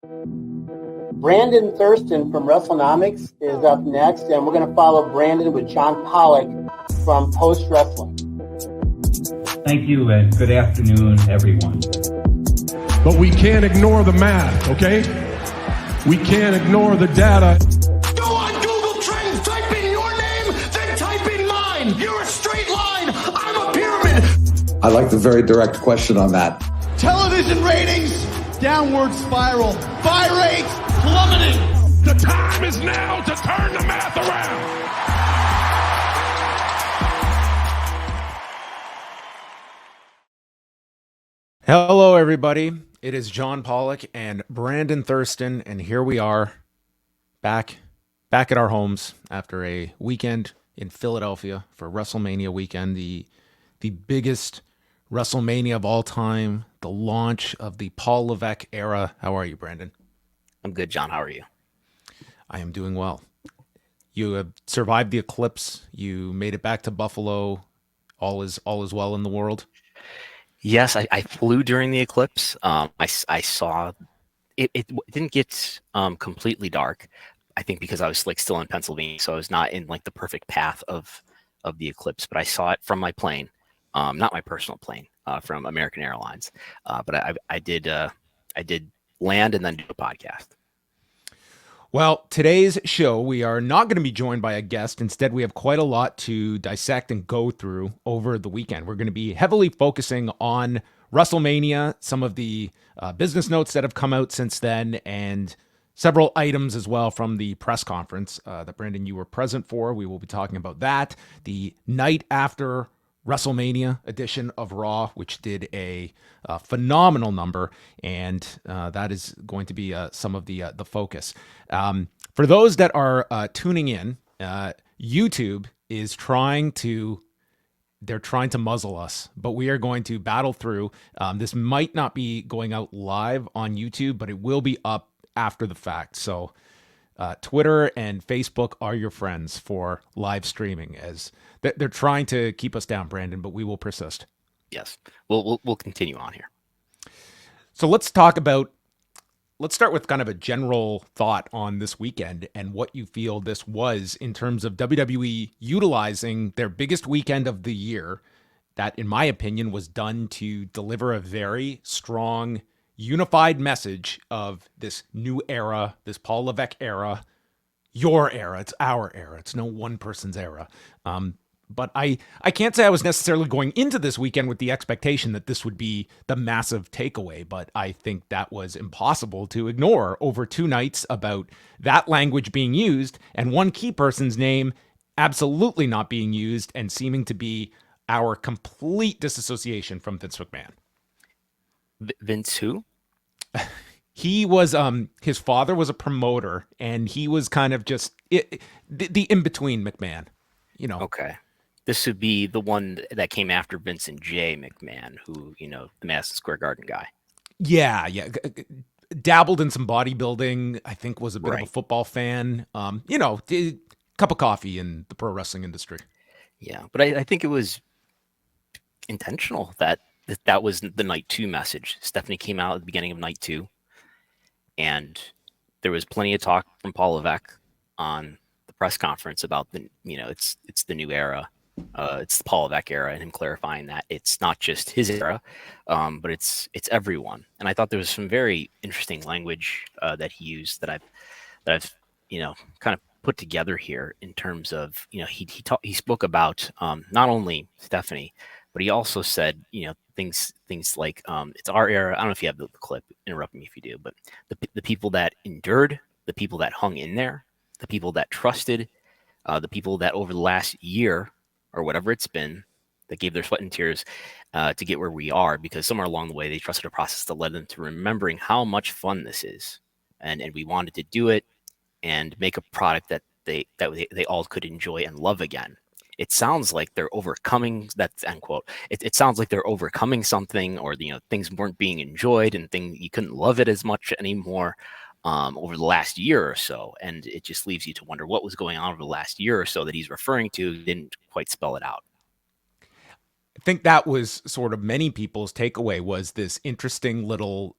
Brandon Thurston from Wrestlenomics is up next, and we're going to follow Brandon with John Pollock from Post Wrestling. Thank you, and good afternoon, everyone. But we can't ignore the math, okay? We can't ignore the data. Go on Google Trends, type in your name, then type in mine. You're a straight line, I'm a pyramid. I like the very direct question on that. Television ratings, downward spiral. Buy rates, plummeting. The time is now to turn the math around. Hello, everybody. It is John Pollock and Brandon Thurston, and here we are back at our homes after a weekend in Philadelphia for WrestleMania weekend, the biggest WrestleMania of all time, the launch of the Paul Levesque Era. How are you, Brandon? I'm good, John. How are you? I am doing well. You have survived the eclipse. You made it back to Buffalo. All is well in the world. Yes, I flew during the eclipse. I saw it. It didn't get completely dark. I think because I was still in Pennsylvania, so I was not in the perfect path of the eclipse. But I saw it from my plane, not my personal plane, from American Airlines. But I did land and then do a podcast. Well, today's show, we are not going to be joined by a guest. Instead, we have quite a lot to dissect and go through over the weekend. We're going to be heavily focusing on WrestleMania, some of the business notes that have come out since then, and several items as well from the press conference that, Brandon, you were present for. We will be talking about that. The night after WrestleMania edition of Raw, which did a phenomenal number, and that is going to be some of the focus. For those that are tuning in, YouTube is trying to muzzle us, but we are going to battle through. This might not be going out live on YouTube, but it will be up after the fact. So Twitter and Facebook are your friends for live streaming, as they're trying to keep us down, Brandon, but we will persist. Yes, we'll continue on here. So let's start with kind of a general thought on this weekend and what you feel this was in terms of WWE utilizing their biggest weekend of the year that, in my opinion, was done to deliver a very strong, unified message of this new era, this Paul Levesque era, your era. It's our era. It's no one person's era. But I can't say I was necessarily going into this weekend with the expectation that this would be the massive takeaway, but I think that was impossible to ignore over two nights about that language being used and one key person's name absolutely not being used and seeming to be our complete disassociation from Vince McMahon. Vince who? He was, his father was a promoter, and he was kind of just the in-between McMahon, you know. Okay. This would be the one that came after Vince and Jay McMahon, who, the Madison Square Garden guy. Yeah. Dabbled in some bodybuilding, I think was a bit of a football fan. Cup of coffee in the pro wrestling industry. Yeah, but I think it was intentional that was the night two message. Stephanie came out at the beginning of night two, and there was plenty of talk from Paul Levesque on the press conference about it's the new era. It's the Paul Levesque era, and him clarifying that it's not just his era, but it's everyone. And I thought there was some very interesting language that he used that I've kind of put together here in terms of he spoke about not only Stephanie, but he also said things like it's our era. I don't know if you have the clip. Interrupt me if you do, but the people that endured, the people that hung in there, the people that trusted, the people that over the last year or whatever it's been, that gave their sweat and tears to get where we are, because somewhere along the way they trusted a process that led them to remembering how much fun this is, and we wanted to do it and make a product that they all could enjoy and love again. It sounds like they're overcoming, that's end quote. It sounds like they're overcoming something, or things weren't being enjoyed and you couldn't love it as much anymore over the last year or so. And it just leaves you to wonder what was going on over the last year or so that he's referring to. Didn't quite spell it out. I think that was sort of many people's takeaway, was this interesting little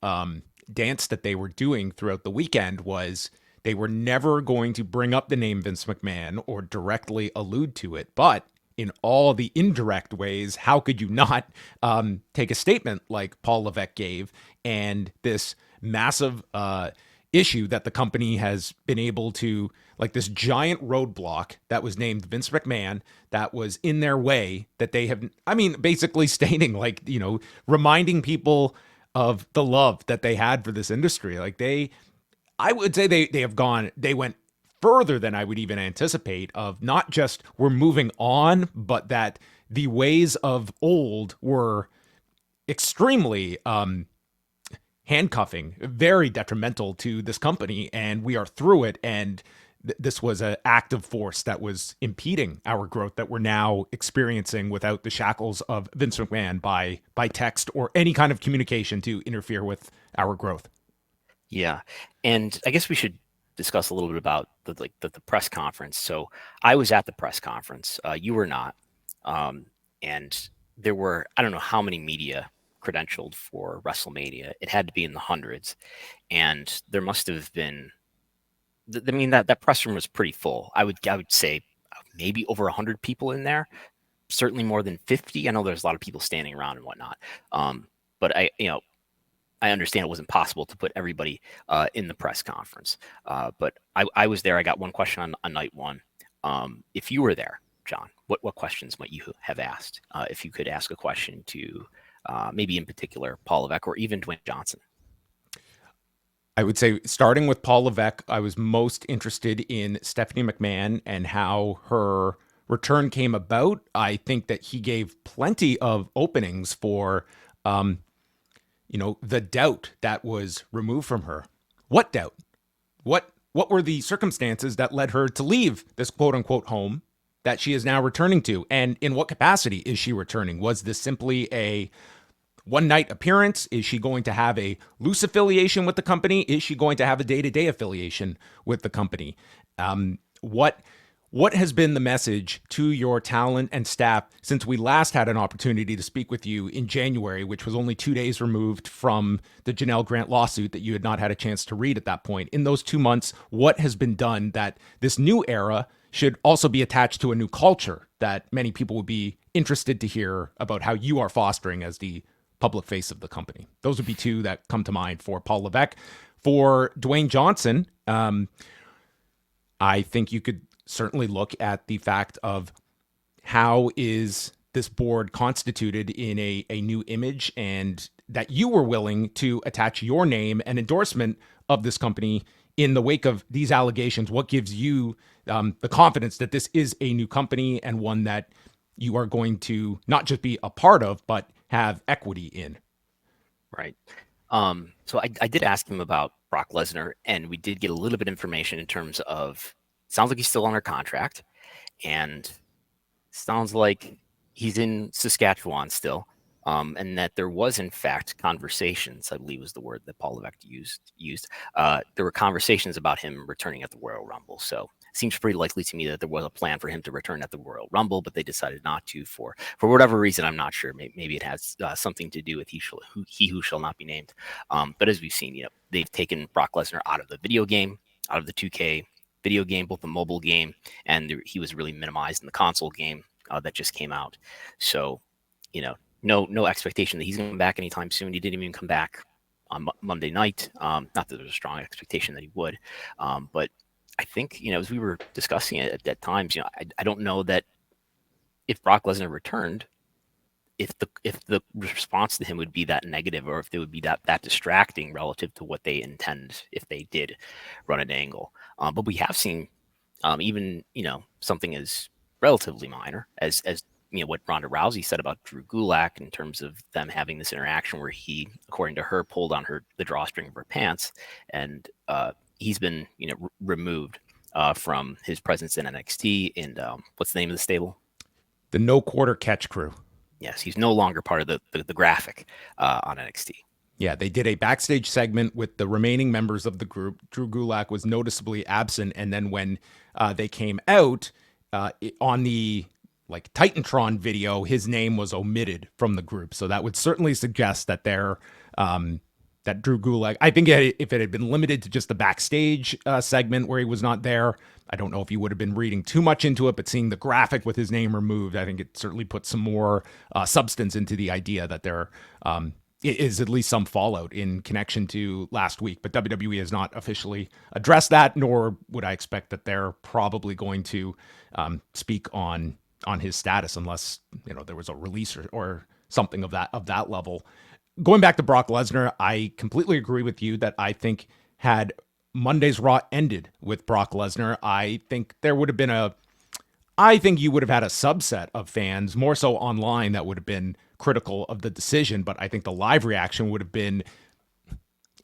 dance that they were doing throughout the weekend was they were never going to bring up the name Vince McMahon or directly allude to it. But in all the indirect ways, how could you not take a statement like Paul Levesque gave and this massive issue that the company has been able to, like this giant roadblock that was named Vince McMahon that was in their way, that they have, I mean, basically stating, like, you know, reminding people of the love that they had for this industry. Like I would say they went further than I would even anticipate, of not just we're moving on, but that the ways of old were extremely handcuffing, very detrimental to this company, and we are through it. And this was an active force that was impeding our growth that we're now experiencing without the shackles of Vince McMahon by text or any kind of communication to interfere with our growth. Yeah, and I guess we should discuss a little bit about the press conference. So I was at the press conference. You were not, and there were, I don't know how many media credentialed for WrestleMania. It had to be in the hundreds, and there must have been. I mean, that press room was pretty full. I would say maybe over 100 people in there. Certainly more than 50. I know there's a lot of people standing around and whatnot. But I understand it wasn't possible to put everybody in the press conference. But I was there. I got one question on night one. If you were there, John, what questions might you have asked? If you could ask a question to maybe in particular Paul Levesque or even Dwayne Johnson. I would say, starting with Paul Levesque, I was most interested in Stephanie McMahon and how her return came about. I think that he gave plenty of openings for, the doubt that was removed from her. What doubt? What were the circumstances that led her to leave this quote unquote home that she is now returning to? And in what capacity is she returning? Was this simply a one-night appearance? Is she going to have a loose affiliation with the company? Is she going to have a day-to-day affiliation with the company? What has been the message to your talent and staff since we last had an opportunity to speak with you in January, which was only 2 days removed from the Janelle Grant lawsuit that you had not had a chance to read at that point? In those 2 months, what has been done that this new era should also be attached to a new culture that many people would be interested to hear about how you are fostering as the public face of the company? Those would be two that come to mind for Paul Levesque. For Dwayne Johnson, I think you could certainly look at the fact of how is this board constituted in a new image, and that you were willing to attach your name and endorsement of this company in the wake of these allegations. What gives you the confidence that this is a new company and one that you are going to not just be a part of, but have equity in? Right. So I did ask him about Brock Lesnar, and we did get a little bit of information in terms of, sounds like he's still under contract, and sounds like he's in Saskatchewan still, and that there was, in fact, conversations, I believe was the word that Paul Levesque used. There were conversations about him returning at the Royal Rumble. So it seems pretty likely to me that there was a plan for him to return at the Royal Rumble, but they decided not to for whatever reason. I'm not sure. Maybe it has something to do with he who shall not be named. But as we've seen, they've taken Brock Lesnar out of the video game, out of the 2K video game, both the mobile game, and he was really minimized in the console game that just came out. So, no expectation that he's going to come back anytime soon. He didn't even come back on Monday night. Not that there's a strong expectation that he would, but I think, as we were discussing it at times, I don't know that if Brock Lesnar returned, if the response to him would be that negative, or if it would be that distracting relative to what they intend if they did run an angle. But we have seen even, something as relatively minor as what Ronda Rousey said about Drew Gulak in terms of them having this interaction where he, according to her, pulled on the drawstring of her pants, and he's been, removed from his presence in NXT. And what's the name of the stable? The No Quarter Catch Crew. Yes, he's no longer part of the graphic on NXT. Yeah, they did a backstage segment with the remaining members of the group. Drew Gulak was noticeably absent, and then when they came out on the Titantron video, his name was omitted from the group. So that would certainly suggest that they're Drew Gulak, I think if it had been limited to just the backstage segment where he was not there, I don't know if you would have been reading too much into it, but seeing the graphic with his name removed, I think it certainly puts some more substance into the idea that there is at least some fallout in connection to last week. But WWE has not officially addressed that, nor would I expect that they're probably going to speak on his status unless, there was a release or something of that level. Going back to Brock Lesnar, I completely agree with you that I think had Monday's Raw ended with Brock Lesnar, I think there would have been I think you would have had a subset of fans, more so online, that would have been critical of the decision, but I think the live reaction would have been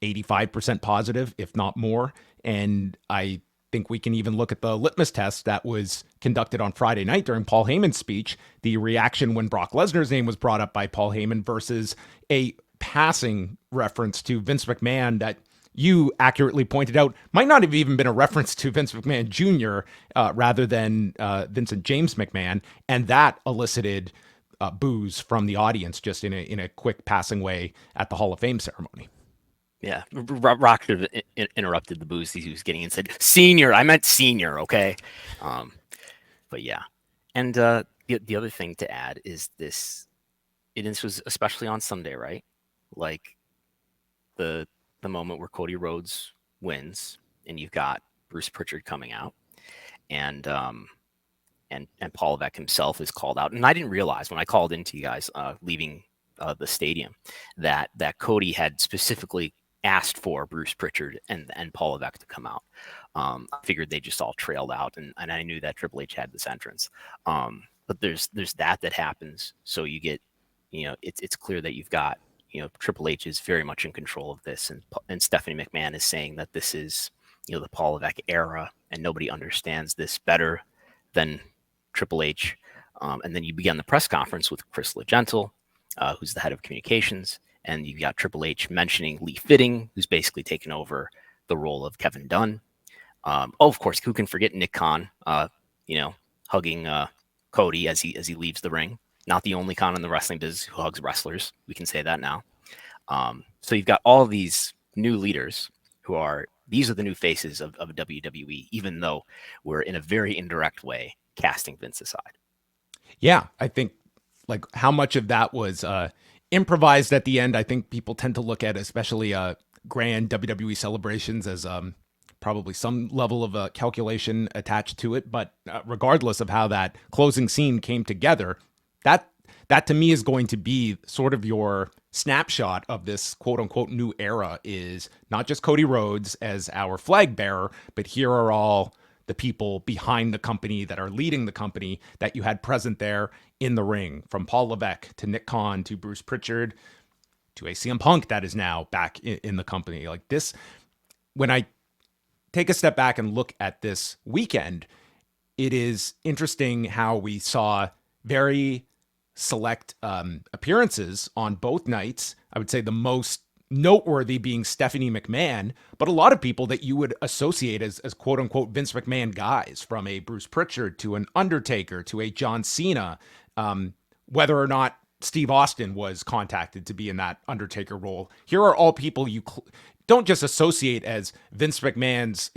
85% positive, if not more. And I think we can even look at the litmus test that was conducted on Friday night during Paul Heyman's speech, the reaction when Brock Lesnar's name was brought up by Paul Heyman versus a passing reference to Vince McMahon that you accurately pointed out might not have even been a reference to Vince McMahon Jr. Rather than Vincent James McMahon. And that elicited boos from the audience just in a quick passing way at the Hall of Fame ceremony. Yeah, Rock should have interrupted the boos he was getting and said, "Senior, I meant senior, okay?" But yeah, and the other thing to add is this. This was especially on Sunday, right? Like the moment where Cody Rhodes wins, and you've got Bruce Pritchard coming out, and Paul Levesque himself is called out. And I didn't realize when I called into you guys leaving the stadium that Cody had specifically asked for Bruce Pritchard and Paul Levesque to come out. I figured they just all trailed out, and I knew that Triple H had this entrance. But there's that happens. So you get, it's clear that you've got, Triple H is very much in control of this, and Stephanie McMahon is saying that this is, the Paul Levesque era, and nobody understands this better than Triple H. And then you begin the press conference with Chris LeGentle, who's the head of communications, and you've got Triple H mentioning Lee Fitting, who's basically taken over the role of Kevin Dunn. Of course, who can forget Nick Khan, hugging Cody as he leaves the ring. Not the only Khan in the wrestling business who hugs wrestlers. We can say that now. So you've got all these new leaders these are the new faces of WWE, even though we're in a very indirect way casting Vince aside. Yeah, I think like how much of that was improvised at the end. I think people tend to look at especially grand WWE celebrations as probably some level of calculation attached to it. But regardless of how that closing scene came together, that to me is going to be sort of your snapshot of this quote unquote new era, is not just Cody Rhodes as our flag bearer, but here are all the people behind the company that are leading the company that you had present there in the ring, from Paul Levesque to Nick Khan to Bruce Pritchard to a CM Punk that is now back in the company. Like this, when I take a step back and look at this weekend, it is interesting how we saw very select appearances on both nights. I would say the most noteworthy being Stephanie McMahon, but a lot of people that you would associate as quote unquote Vince McMahon guys, from a Bruce Pritchard to an Undertaker to a John Cena, whether or not Steve Austin was contacted to be in that Undertaker role. Here are all people you don't just associate as Vince McMahon's,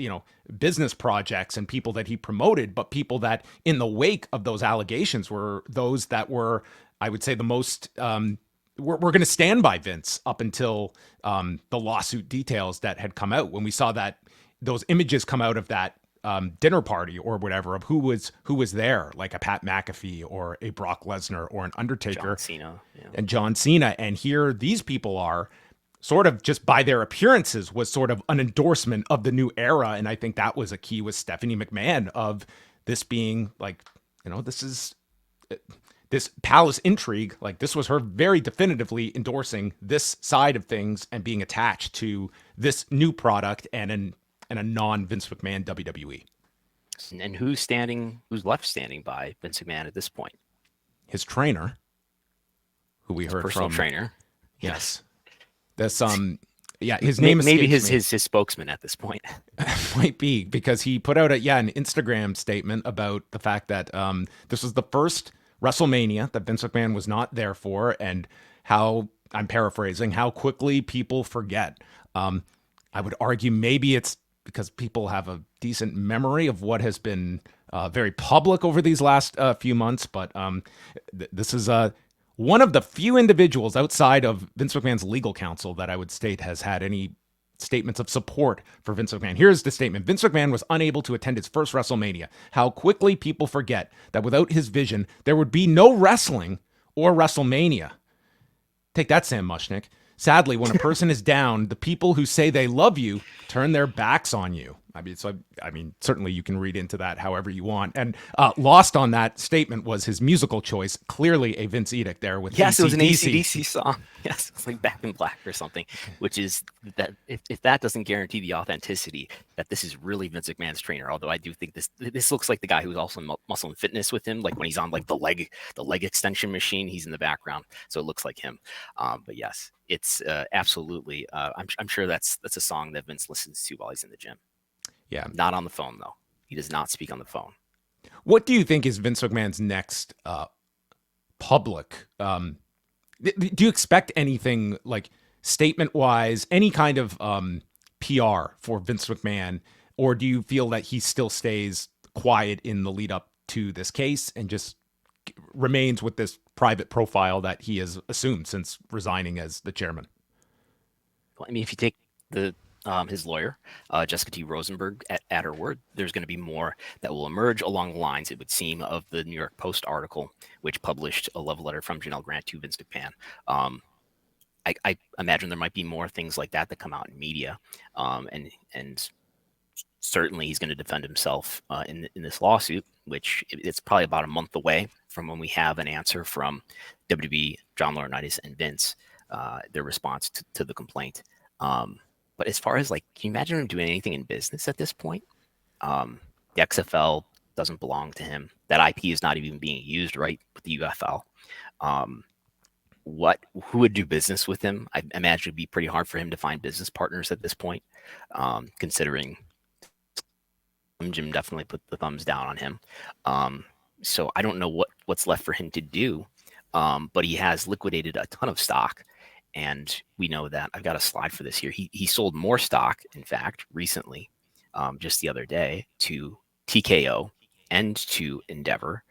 business projects and people that he promoted, but people that in the wake of those allegations were those that were, I would say, the most, we're going to stand by Vince up until the lawsuit details that had come out. When we saw those images come out of that dinner party or whatever of who was there, like a Pat McAfee or a Brock Lesnar or an Undertaker, John Cena, yeah. And John Cena. And here these people are sort of just by their appearances was sort of an endorsement of the new era. And I think that was a key with Stephanie McMahon of this being like, this palace intrigue. Like this was her very definitively endorsing this side of things and being attached to this new product and a non Vince McMahon WWE. And who's left standing by Vince McMahon at this point? His trainer, who we heard personal from. Trainer. Yes. This his name is maybe his spokesman at this point. Might be, because he put out an Instagram statement about the fact that this was the first WrestleMania that Vince McMahon was not there for, and how I'm paraphrasing, how quickly people forget. I would argue maybe it's because people have a decent memory of what has been very public over these last few months. But this is one of the few individuals outside of Vince McMahon's legal counsel that I would state has had any statements of support for Vince McMahon. Here's the statement. Vince McMahon was unable to attend his first WrestleMania. How quickly people forget that without his vision, there would be no wrestling or WrestleMania. Take that, Sam Mushnick. Sadly, when a person is down, the people who say they love you turn their backs on you. I mean, certainly you can read into that however you want. And lost on that statement was his musical choice, clearly a Vince edict there with Yes, it was an AC/DC. AC/DC song. Yes, it's like Back in Black or something, which is that if that doesn't guarantee the authenticity that this is really Vince McMahon's trainer, although I do think this looks like the guy who's also in Muscle and Fitness with him, like when he's on like the leg extension machine, he's in the background, so it looks like him. But yes, it's absolutely. I'm sure that's a song that Vince listens to while he's in the gym. Yeah, not on the phone though. He does not speak on the phone. What do you think is Vince McMahon's next public? Do you expect anything like statement-wise, any kind of PR for Vince McMahon, or do you feel that he still stays quiet in the lead up to this case and just remains with this private profile that he has assumed since resigning as the chairman? Well, I mean, if you take his lawyer, Jessica T. Rosenberg, at her word, there's going to be more that will emerge along the lines, it would seem, of the New York Post article, which published a love letter from Janelle Grant to Vince McMahon. I imagine there might be more things like that come out in media, and certainly he's going to defend himself in this lawsuit, which it's probably about a month away from when we have an answer from WWE, John Laurinaitis, and Vince, their response to the complaint. But as far as can you imagine him doing anything in business at this point? The XFL doesn't belong to him. That IP is not even being used right with the UFL. Who would do business with him? I imagine it'd be pretty hard for him to find business partners at this point, considering Jim definitely put the thumbs down on him. So I don't know what's left for him to do, but he has liquidated a ton of stock. And we know that. I've got a slide for this here. He sold more stock, in fact, recently, just the other day, to TKO and to Endeavor.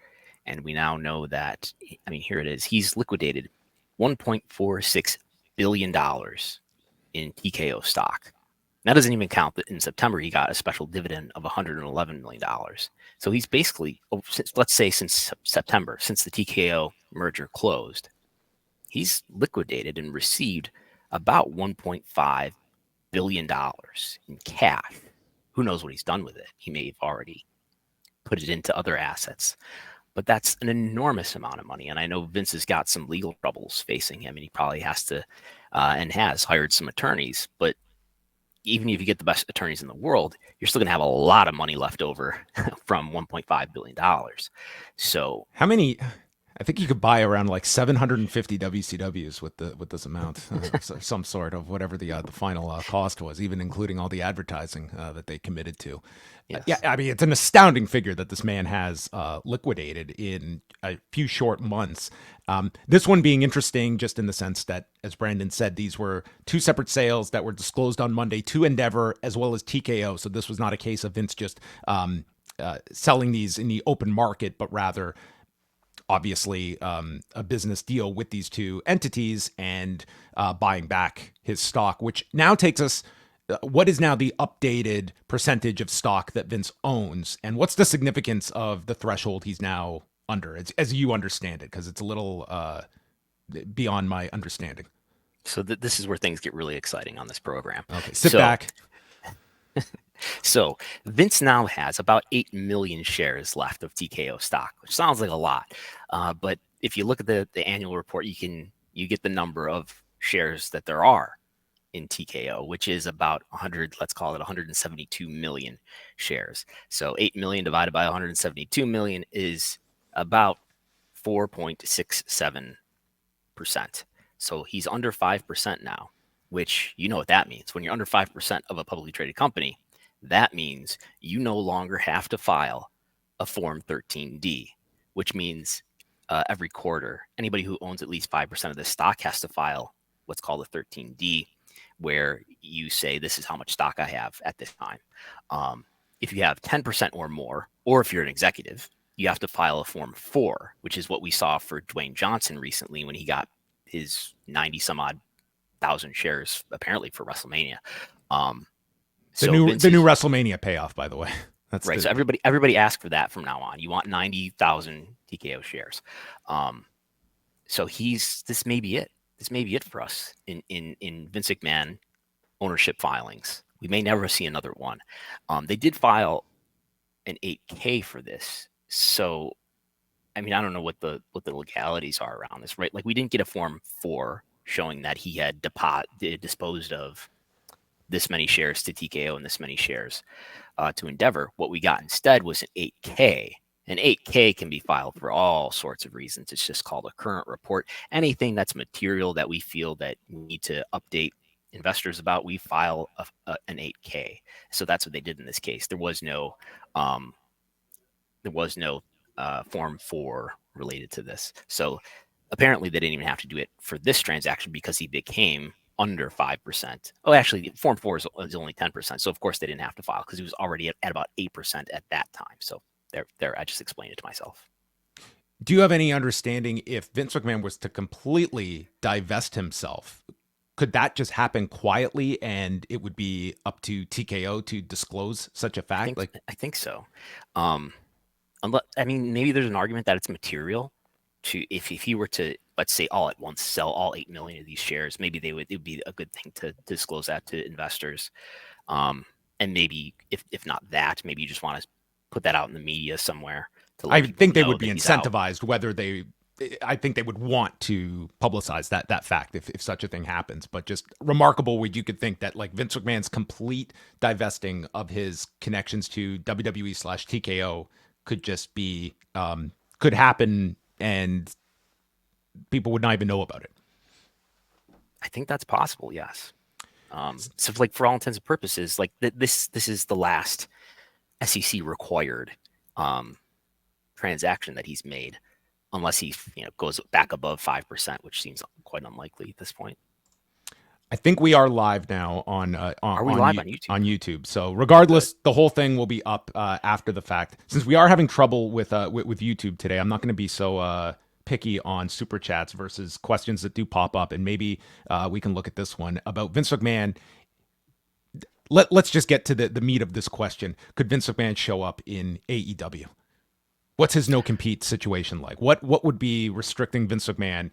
And we now know that, I mean, here it is. He's liquidated $1.46 billion in TKO stock. That doesn't even count that in September he got a special dividend of $111 million. So he's basically, let's say since September, since the TKO merger closed, he's liquidated and received about $1.5 billion in cash. Who knows what he's done with it? He may have already put it into other assets, but that's an enormous amount of money. And I know Vince has got some legal troubles facing him, and he probably has to and has hired some attorneys. But even if you get the best attorneys in the world, you're still going to have a lot of money left over from $1.5 billion. So how many? I think you could buy around 750 WCWs with this amount, some sort of whatever the final cost was, even including all the advertising that they committed to. Yes. Yeah, I mean, it's an astounding figure that this man has liquidated in a few short months. This one being interesting just in the sense that, as Brandon said, these were two separate sales that were disclosed on Monday to Endeavor as well as TKO. So this was not a case of Vince just selling these in the open market, but rather obviously a business deal with these two entities and buying back his stock, which now takes us, what is now the updated percentage of stock that Vince owns, and what's the significance of the threshold he's now under, as you understand it, because it's a little beyond my understanding. So this is where things get really exciting on this program. Okay, sit back. So Vince now has about 8 million shares left of TKO stock, which sounds like a lot. But if you look at the annual report, you get the number of shares that there are in TKO, which is about 100, let's call it 172 million shares. So 8 million divided by 172 million is about 4.67%. So he's under 5% now, which you know what that means. When you're under 5% of a publicly traded company, that means you no longer have to file a Form 13D, which means every quarter, anybody who owns at least 5% of the stock has to file what's called a 13D, where you say, this is how much stock I have at this time. If you have 10% or more, or if you're an executive, you have to file a Form 4, which is what we saw for Dwayne Johnson recently when he got his 90 some odd thousand shares, apparently for WrestleMania. The new WrestleMania payoff, by the way. That's right. So everybody asked for that from now on. You want 90,000 TKO shares. So this may be it. This may be it for us in Vince McMahon ownership filings. We may never see another one. They did file an 8K for this. So, I mean, I don't know what the legalities are around this, right? Like, we didn't get a Form 4 showing that he had disposed of this many shares to TKO and this many shares to Endeavor. What we got instead was an 8K. An 8K can be filed for all sorts of reasons. It's just called a current report. Anything that's material that we feel that we need to update investors about, we file an 8K. So that's what they did in this case. There was no Form 4 related to this. So apparently they didn't even have to do it for this transaction because he became under 5%. Oh, actually, Form 4 is only 10%. So of course they didn't have to file because he was already at about 8% at that time. So there, I just explained it to myself. Do you have any understanding if Vince McMahon was to completely divest himself, could that just happen quietly and it would be up to TKO to disclose such a fact? I think so. Maybe there's an argument that it's material to if he were to, let's say, all at once sell all 8 million of these shares, maybe it would be a good thing to disclose that to investors. And maybe if not that, maybe you just want to put that out in the media somewhere. I think they would be incentivized I think they would want to publicize that fact if such a thing happens. But just remarkable where you could think that like Vince McMahon's complete divesting of his connections to WWE/TKO could just be could happen and people would not even know about it. I think that's possible. Yes. So like for all intents and purposes, like this is the last SEC required transaction that he's made, unless he goes back above 5%, which seems quite unlikely at this point. I think we are live now on YouTube? On YouTube. So regardless, the whole thing will be up after the fact. Since we are having trouble with YouTube today, I'm not going to be so picky on super chats versus questions that do pop up, and maybe we can look at this one about Vince McMahon. Let's just get to the meat of this question. Could Vince McMahon show up in AEW? What's his no-compete situation like? What would be restricting Vince McMahon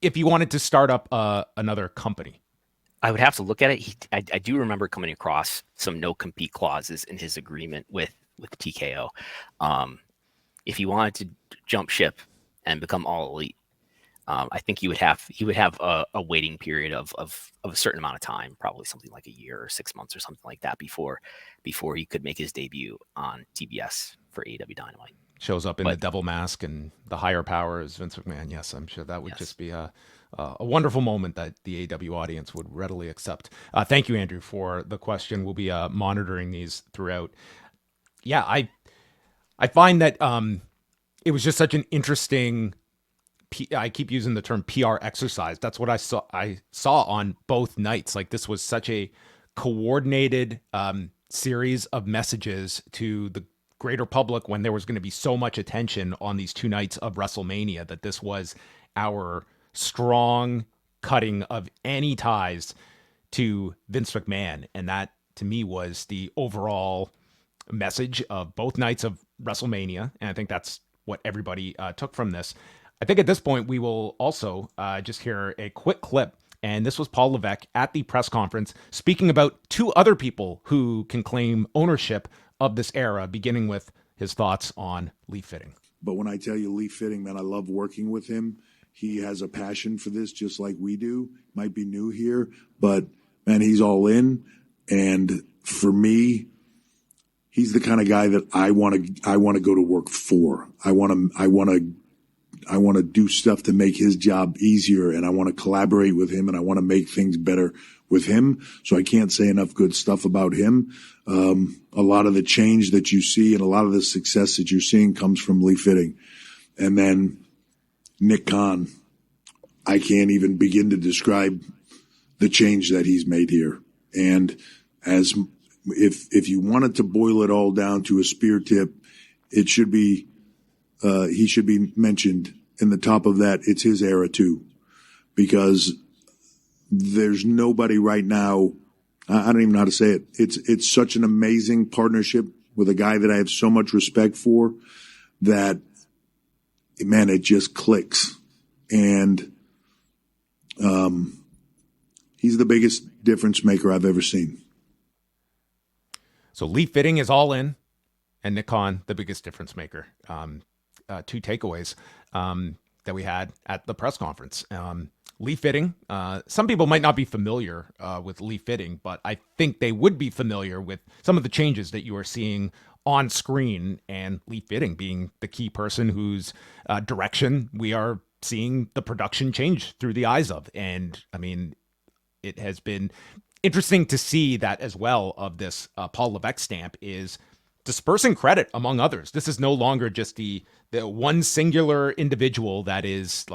if he wanted to start up another company? I would have to look at it. I do remember coming across some no-compete clauses in his agreement with TKO. If he wanted to jump ship and become all elite, I think he would have a waiting period of a certain amount of time, probably something like a year or 6 months or something like that before he could make his debut on TBS for AEW Dynamite. Shows up in the devil mask and the higher power is Vince McMahon. Yes, I'm sure that would just be a wonderful moment that the AEW audience would readily accept. Thank you, Andrew, for the question. We'll be monitoring these throughout. Yeah, I find that it was just such an interesting. I keep using the term PR exercise. That's what I saw on both nights. Like this was such a coordinated series of messages to the greater public when there was going to be so much attention on these 2 nights of WrestleMania that this was our strong cutting of any ties to Vince McMahon. And that to me was the overall message of both nights of WrestleMania. And I think that's what everybody took from this. I think at this point we will also just hear a quick clip. And this was Paul Levesque at the press conference speaking about 2 other people who can claim ownership of this era, beginning with his thoughts on Lee Fitting. But when I tell you Lee Fitting, man, I love working with him. He has a passion for this just like we do. Might be new here, but man, he's all in. And for me, he's the kind of guy that I want to go to work for. I want to do stuff to make his job easier, and I want to collaborate with him, and I want to make things better with him. So I can't say enough good stuff about him. A lot of the change that you see and a lot of the success that you're seeing comes from Lee Fitting. And then Nick Khan, I can't even begin to describe the change that he's made here. And as if you wanted to boil it all down to a spear tip, it should be he should be mentioned in the top of that. It's his era too, because there's nobody right now. I don't even know how to say it. It's such an amazing partnership with a guy that I have so much respect for that, man, it just clicks. And he's the biggest difference maker I've ever seen. So Lee Fitting is all in, and Nick Khan, the biggest difference maker. Two takeaways that we had at the press conference. Lee Fitting, some people might not be familiar with Lee Fitting, but I think they would be familiar with some of the changes that you are seeing on screen, and Lee Fitting being the key person whose direction we are seeing the production change through the eyes of. And I mean, it has been interesting to see that as well of this Paul Levesque stamp is dispersing credit among others. This is no longer just the one singular individual that is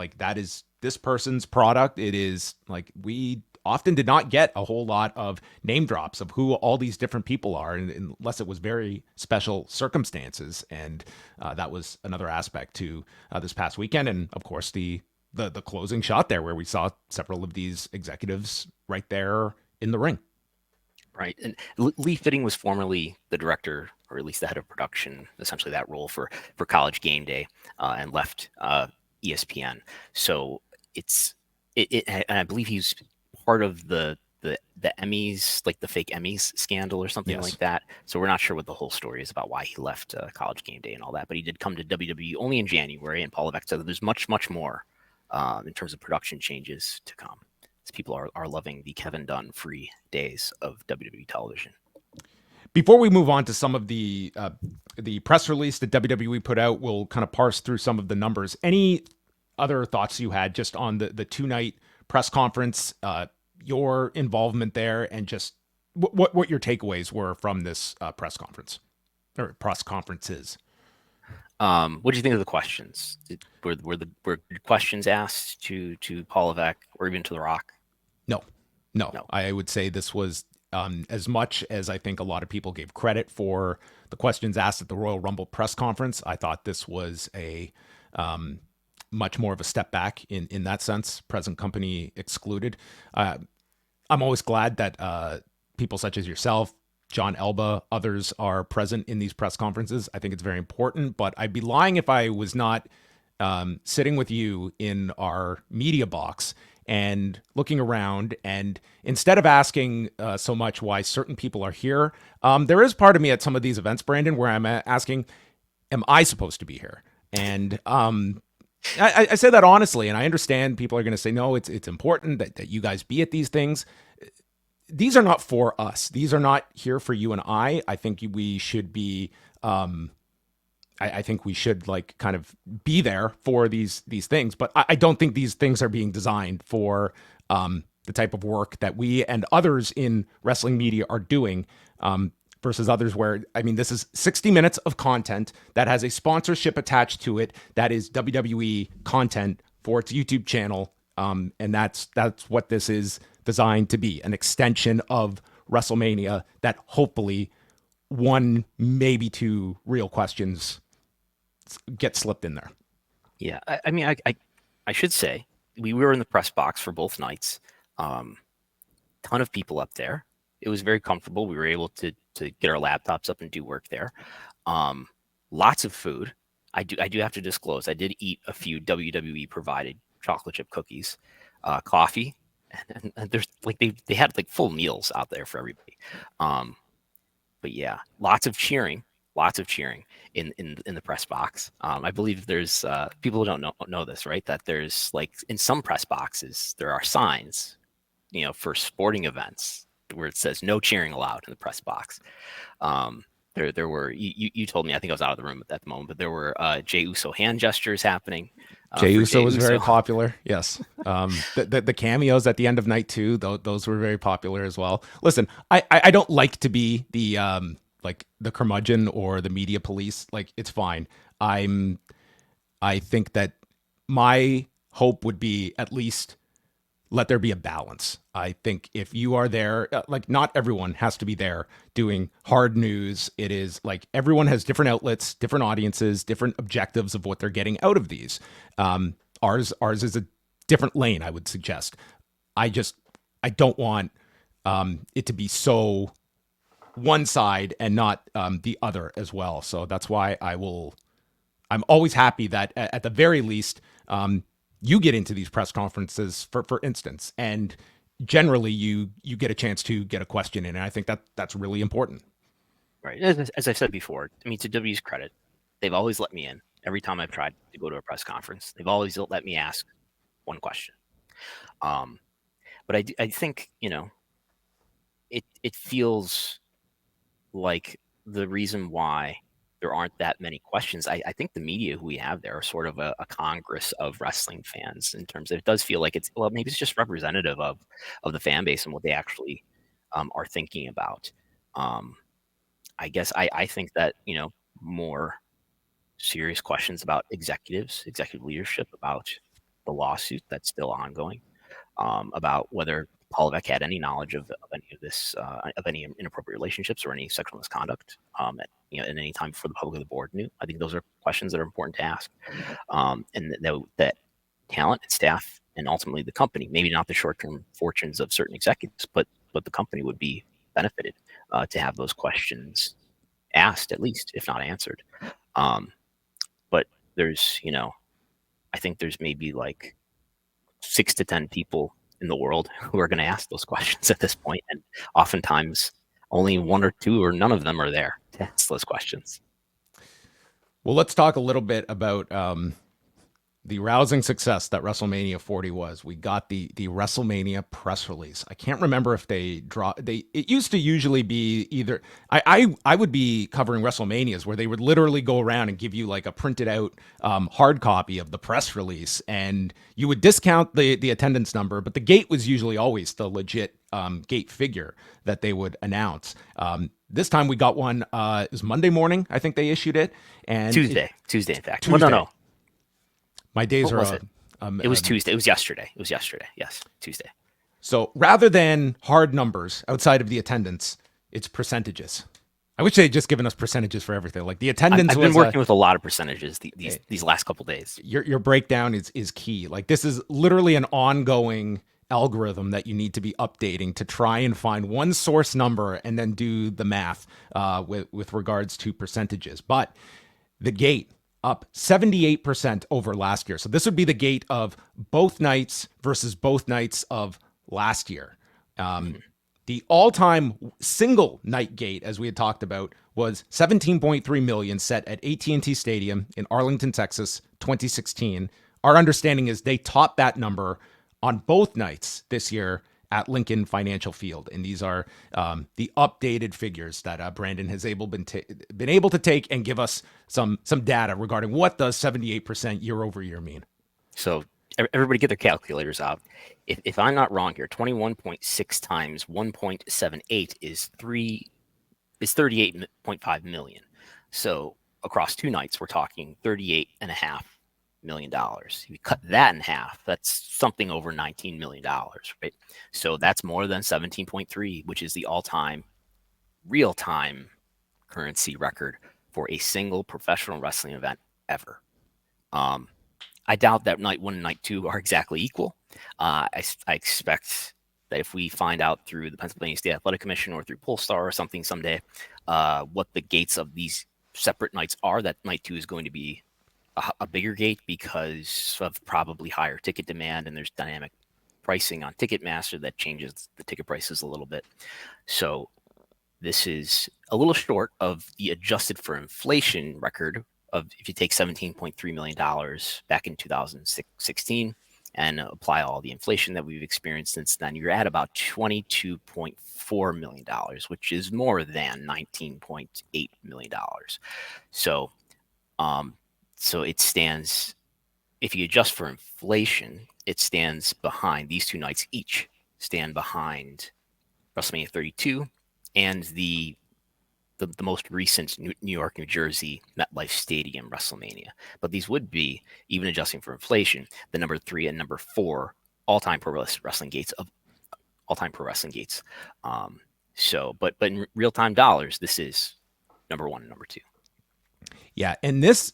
this person's product. It is like we often did not get a whole lot of name drops of who all these different people are, unless it was very special circumstances. And that was another aspect to this past weekend. And of course, the closing shot there where we saw several of these executives right there in the ring. Right. And Lee Fitting was formerly the director, or at least the head of production, essentially that role for College Game Day, and left ESPN. So and I believe he's part of the Emmys, like the fake Emmys scandal or something like that. So we're not sure what the whole story is about why he left College Game Day and all that. But he did come to WWE only in January, and Paul Levesque said that there's much, much more in terms of production changes to come. As people are loving the Kevin Dunn free days of WWE television. Before we move on to some of the press release that WWE put out, we'll kind of parse through some of the numbers. Any other thoughts you had just on the 2-night press conference, your involvement there, and just what your takeaways were from this press conference or press conferences? What do you think of the questions? Were questions asked to Paul Levesque or even to The Rock? No. I would say this was as much as I think a lot of people gave credit for the questions asked at the Royal Rumble press conference. I thought this was a much more of a step back in that sense, present company excluded. I'm always glad that people such as yourself, John Elba, others are present in these press conferences. I think it's very important, but I'd be lying if I was not sitting with you in our media box and looking around, and instead of asking so much why certain people are here, there is part of me at some of these events, Brandon, where I'm asking, am I supposed to be here? And I say that honestly, and I understand people are going to say, no, it's important that you guys be at these things. These are not for us. These are not here for you and I. I think we should be, I think we should like kind of be there for these things, but I don't think these things are being designed for the type of work that we and others in wrestling media are doing, versus others where, I mean, this is 60 minutes of content that has a sponsorship attached to it that is WWE content for its YouTube channel. And that's what this is designed to be, an extension of WrestleMania that hopefully one, maybe two real questions get slipped in there. Yeah. I mean, I should say we were in the press box for both nights. Ton of people up there. It was very comfortable. We were able to get our laptops up and do work there. Lots of food. I do have to disclose, I did eat a few WWE provided chocolate chip cookies, coffee, and there's like they had like full meals out there for everybody. But yeah, lots of cheering in the press box. I believe there's people who don't know this, right? That there's like in some press boxes there are signs, for sporting events where it says no cheering allowed in the press box. There were, you told me, I think I was out of the room at that moment, but there were Jey Uso hand gestures happening. Jey Uso was very popular. Yes. The cameos at the end of night 2, those were very popular as well. Listen, I don't like to be the like the curmudgeon or the media police. Like, it's fine. I think that my hope would be at least let there be a balance. I think if you are there, like not everyone has to be there doing hard news. It is like everyone has different outlets, different audiences, different objectives of what they're getting out of these. Ours is a different lane, I would suggest. I don't want it to be so one side and not the other as well. So that's why I'm always happy that at the very least, you get into these press conferences, for instance, and generally you get a chance to get a question in, and I think that's really important. Right. As I've said before, I mean, to W's credit, they've always let me in. Every time I've tried to go to a press conference, they've always let me ask one question. But I think, it feels like the reason why there aren't that many questions. I think the media who we have there are sort of a congress of wrestling fans in terms of, it does feel like maybe it's just representative of the fan base and what they actually are thinking about. I guess I think that, more serious questions about executive leadership, about the lawsuit that's still ongoing, about whether Paul Levesque had any knowledge of any of this, of any inappropriate relationships or any sexual misconduct, at any time before the public or the board knew. I think those are questions that are important to ask, and that talent and staff and ultimately the company, maybe not the short-term fortunes of certain executives, but the company would be benefited to have those questions asked, at least, if not answered. But there's, I think there's maybe like 6 to 10 people in the world who are going to ask those questions at this point, and oftentimes only 1 or 2 or none of them are there to ask those questions. Well, let's talk a little bit about the rousing success that WrestleMania 40 was. We got the WrestleMania press release. I can't remember if it used to usually be either, I would be covering WrestleManias where they would literally go around and give you like a printed out hard copy of the press release, and you would discount the attendance number, but the gate was usually always the legit gate figure that they would announce. This time we got one, it was Monday morning, I think they issued it. And Tuesday, in fact. Tuesday. Well, no. My days What are. was it? It was Tuesday. It was yesterday. Yes, Tuesday. So rather than hard numbers outside of the attendance, it's percentages. I wish they had just given us percentages for everything. Like the attendance. I've been working with a lot of percentages these last couple days. Your breakdown is key. Like this is literally an ongoing algorithm that you need to be updating to try and find one source number and then do the math with regards to percentages. But the gate up 78% over last year. So this would be the gate of both nights versus both nights of last year. The all-time single night gate, as we had talked about, was 17.3 million set at AT&T Stadium in Arlington, Texas, 2016. Our understanding is they topped that number on both nights this year at Lincoln Financial Field. And these are the updated figures that Brandon has been able to take and give us some data regarding what does 78% year over year mean. So everybody get their calculators out. If I'm not wrong here, 21.6 times 1.78 is 38.5 million. So across 2 nights, we're talking $38.5 million. If you cut that in half, that's something over $19 million, right? So that's more than 17.3, which is the all-time real-time currency record for a single professional wrestling event ever. I doubt that night 1 and night 2 are exactly equal. I expect that if we find out through the Pennsylvania State Athletic Commission or through Polestar or something someday, what the gates of these separate nights are, that night 2 is going to be a bigger gate because of probably higher ticket demand, and there's dynamic pricing on Ticketmaster that changes the ticket prices a little bit. So this is a little short of the adjusted for inflation record of, if you take $17.3 million back in 2016 and apply all the inflation that we've experienced since then, you're at about $22.4 million, which is more than $19.8 million. So, so it stands, if you adjust for inflation, it stands behind, these 2 nights each stand behind WrestleMania 32 and the most recent New York, New Jersey MetLife Stadium WrestleMania. But these would be, even adjusting for inflation, the number 3 and number 4 all-time pro wrestling gates of all-time pro wrestling gates. But in real-time dollars, this is number 1 and number 2. Yeah, and this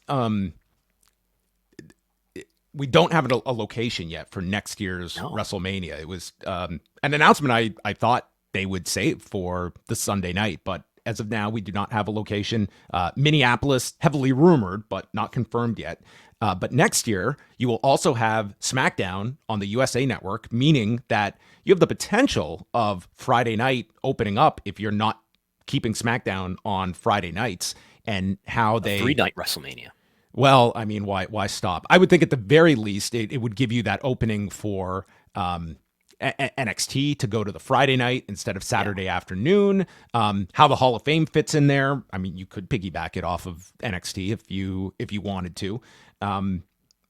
we don't have a location yet for next year's WrestleMania. It was an announcement I thought they would save for the Sunday night, but as of now, we do not have a location. Minneapolis, heavily rumored, but not confirmed yet. But next year, you will also have SmackDown on the USA Network, meaning that you have the potential of Friday night opening up if you're not keeping SmackDown on Friday nights, and how they 3-night WrestleMania. Well, I mean, why stop? I would think at the very least it would give you that opening for NXT to go to the Friday night instead of Saturday afternoon. How the Hall of Fame fits in there. I mean, you could piggyback it off of NXT if you wanted to.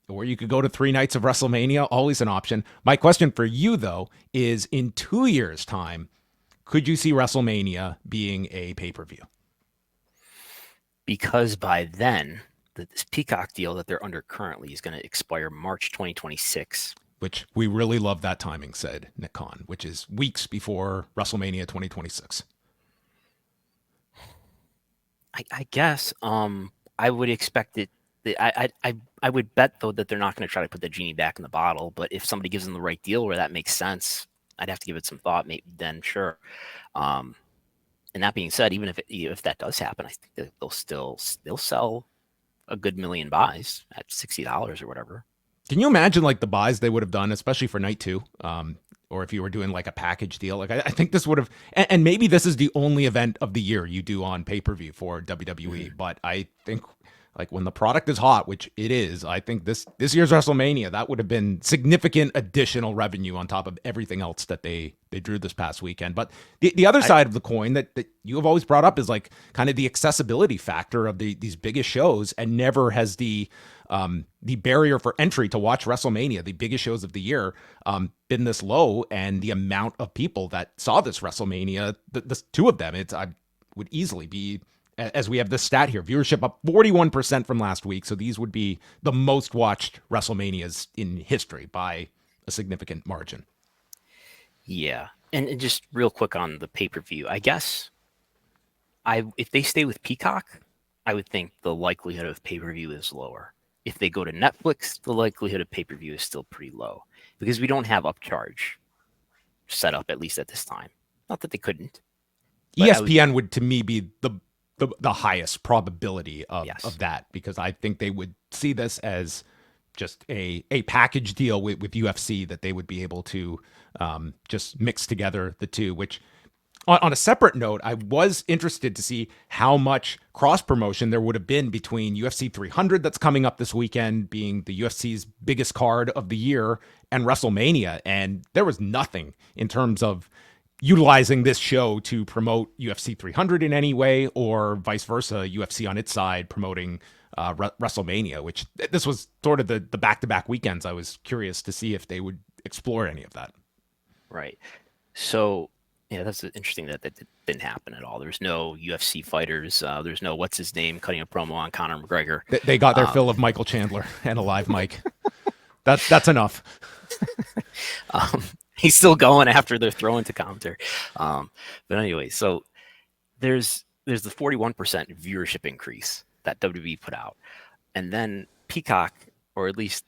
Or you could go to 3 nights of WrestleMania, always an option. My question for you, though, is in 2 years' time, could you see WrestleMania being a pay-per-view? Because by then, this Peacock deal that they're under currently is going to expire March 2026. Which we really love that timing, said Nick Khan, which is weeks before WrestleMania 2026. I guess I would expect it. I would bet, though, that they're not going to try to put the genie back in the bottle. But if somebody gives them the right deal where that makes sense, I'd have to give it some thought. Maybe then, sure. And that being said, even if that does happen, I think that they'll sell a good million buys at $60 or whatever. Can you imagine like the buys they would have done, especially for night 2? Or if you were doing like a package deal, like I think this would have, and maybe this is the only event of the year you do on pay-per-view for WWE, but I think like when the product is hot, which it is, I think this year's WrestleMania, that would have been significant additional revenue on top of everything else that they drew this past weekend. But the other side of the coin that you have always brought up is like kind of the accessibility factor of these biggest shows, and never has the barrier for entry to watch WrestleMania, the biggest shows of the year, been this low. And the amount of people that saw this WrestleMania, the 2 of them, I would easily be, as we have this stat here, viewership up 41% from last week. So these would be the most watched WrestleManias in history by a significant margin. Yeah. And just real quick on the pay-per-view, I guess if they stay with Peacock, I would think the likelihood of pay-per-view is lower. If they go to Netflix, the likelihood of pay-per-view is still pretty low because we don't have upcharge set up, at least at this time. Not that they couldn't. ESPN would, to me, be the highest probability of that, because I think they would see this as just a package deal with UFC that they would be able to just mix together the two, which on a separate note, I was interested to see how much cross promotion there would have been between UFC 300 that's coming up this weekend, being the UFC's biggest card of the year, and WrestleMania. And there was nothing in terms of utilizing this show to promote UFC 300 in any way, or vice versa, UFC on its side promoting WrestleMania, which this was sort of the back-to-back weekends. I was curious to see if they would explore any of that. Right. So, yeah, that's interesting that didn't happen at all. There's no UFC fighters. There's no what's his name cutting a promo on Conor McGregor. They got their fill of Michael Chandler and a live mic. That's enough. He's still going after they're throwing to commentary. But anyway, so there's the 41% viewership increase that WWE put out, and then Peacock, or at least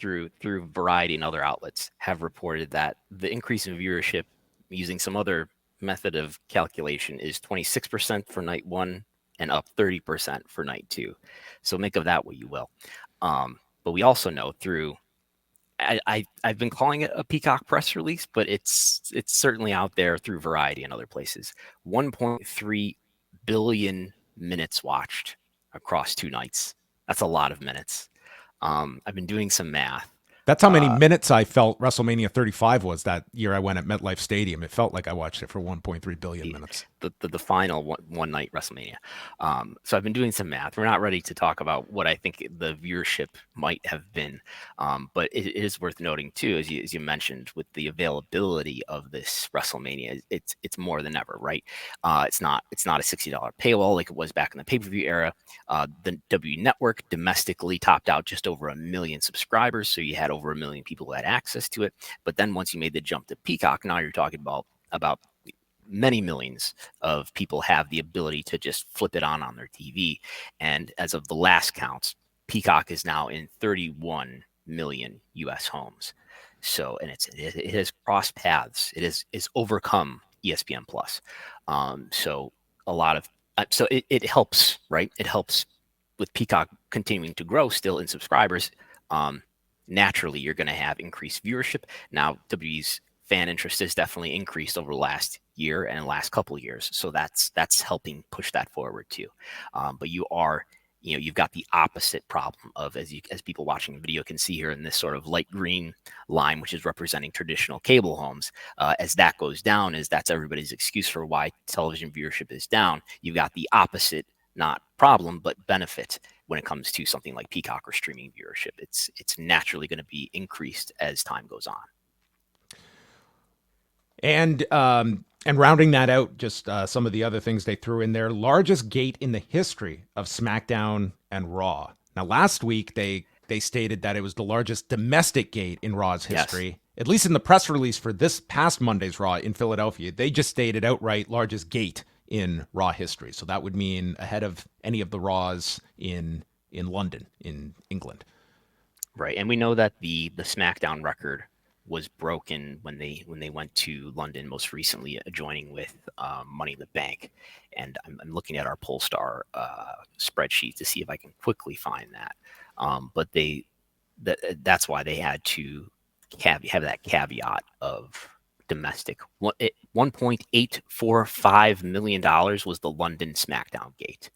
through Variety and other outlets, have reported that the increase in viewership using some other method of calculation is 26% for night 1 and up 30% for night 2. So make of that what you will. But we also know through, I've been calling it a Peacock press release, but it's certainly out there through Variety and other places. 1.3 billion minutes watched across 2 nights. That's a lot of minutes. I've been doing some math. That's how many minutes I felt WrestleMania 35 was that year I went at MetLife Stadium. It felt like I watched it for 1.3 billion minutes. The final one night WrestleMania. So I've been doing some math. We're not ready to talk about what I think the viewership might have been, but it is worth noting too, as you mentioned, with the availability of this WrestleMania, it's more than ever, right? It's not a $60 paywall like it was back in the pay-per-view era. The W Network domestically topped out just over 1 million subscribers, so you had over 1 million people who had access to it. But then once you made the jump to Peacock, now you're talking about many millions of people have the ability to just flip it on their TV. And as of the last counts, Peacock is now in 31 million US homes. So, and it has crossed paths. It is overcome ESPN Plus. So a lot of, so it helps, right? It helps with Peacock continuing to grow still in subscribers. Naturally, you're going to have increased viewership. Now, WWE's fan interest has definitely increased over the last year and the last couple of years. So that's helping push that forward too. But you've got the opposite problem of, as people watching the video can see here in this sort of light green line, which is representing traditional cable homes. As that goes down, that's everybody's excuse for why television viewership is down. You've got the opposite, not problem, but benefit when it comes to something like Peacock or streaming viewership. It's naturally going to be increased as time goes on. And rounding that out, just some of the other things they threw in there. Largest gate in the history of SmackDown and Raw. Now, last week, they stated that it was the largest domestic gate in Raw's history. Yes. At least in the press release for this past Monday's Raw in Philadelphia, they just stated outright largest gate in Raw history. So that would mean ahead of any of the Raws in London, in England. Right. And we know that the SmackDown record was broken when they went to London most recently, joining with Money in the Bank. And I'm looking at our Polestar spreadsheet to see if I can quickly find that. But that's why they had to have that caveat of domestic. $1.845 million was the London SmackDown gate.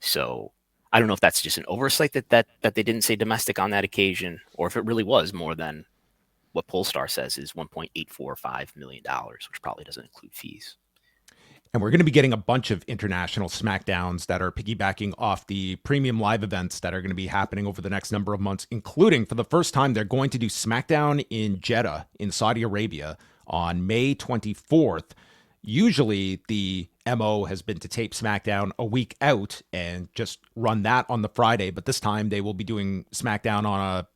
So I don't know if that's just an oversight that they didn't say domestic on that occasion, or if it really was more than what Polestar says is $1.845 million, which probably doesn't include fees. And we're going to be getting a bunch of international SmackDowns that are piggybacking off the premium live events that are going to be happening over the next number of months, including, for the first time, they're going to do SmackDown in Jeddah in Saudi Arabia on May 24th. Usually the MO has been to tape SmackDown a week out and just run that on the Friday, but this time they will be doing SmackDown on a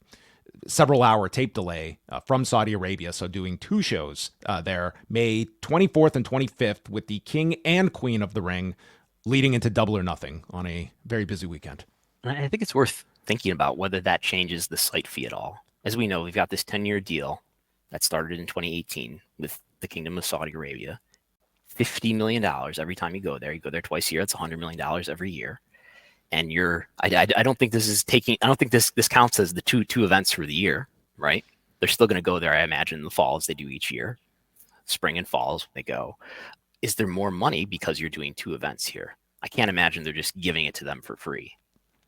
several-hour tape delay from Saudi Arabia, so doing two shows there, May 24th and 25th, with the King and Queen of the Ring, leading into Double or Nothing on a very busy weekend. I think it's worth thinking about whether that changes the site fee at all. As we know, we've got this 10-year deal that started in 2018 with the Kingdom of Saudi Arabia. $50 million every time you go there. You go there twice a year. It's $100 million every year. And I don't think this counts as the two events for the year, right? They're still going to go there, I imagine, in the fall, as they do each year. Spring and fall is when they go. Is there more money because you're doing two events here? I can't imagine they're just giving it to them for free.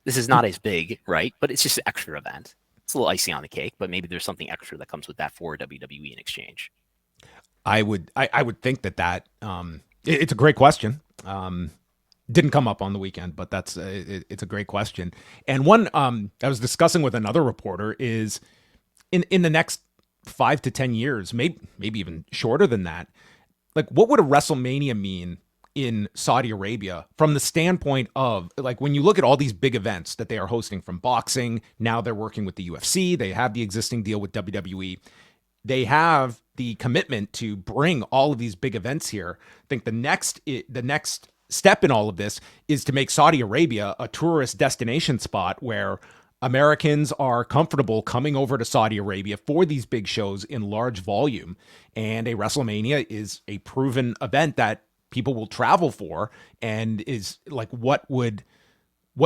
This is not as big, right? But it's just an extra event. It's a little icing on the cake, but maybe there's something extra that comes with that for WWE in exchange. I would think that it's a great question. Didn't come up on the weekend, but it's a great question. And one I was discussing with another reporter is in the next 5 to 10 years, maybe even shorter than that, like what would a WrestleMania mean in Saudi Arabia from the standpoint of, like, when you look at all these big events that they are hosting, from boxing, now they're working with the UFC, they have the existing deal with WWE, they have the commitment to bring all of these big events here. I think the next step in all of this is to make Saudi Arabia a tourist destination spot where Americans are comfortable coming over to Saudi Arabia for these big shows in large volume. And a WrestleMania is a proven event that people will travel for, and is like, what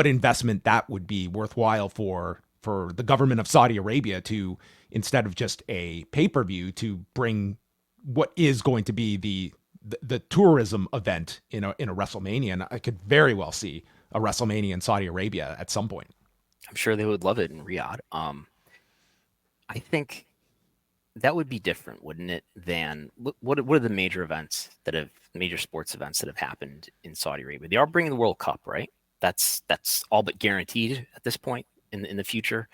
investment that would be worthwhile for the government of Saudi Arabia to, instead of just a pay-per-view, to bring what is going to be the tourism event in a WrestleMania. And I could very well see a WrestleMania in Saudi Arabia at some point. I'm sure they would love it in Riyadh. I think that would be different, wouldn't it, than what are the major sports events that have happened in Saudi Arabia? They are bringing the World Cup, right? That's all but guaranteed at this point in the future.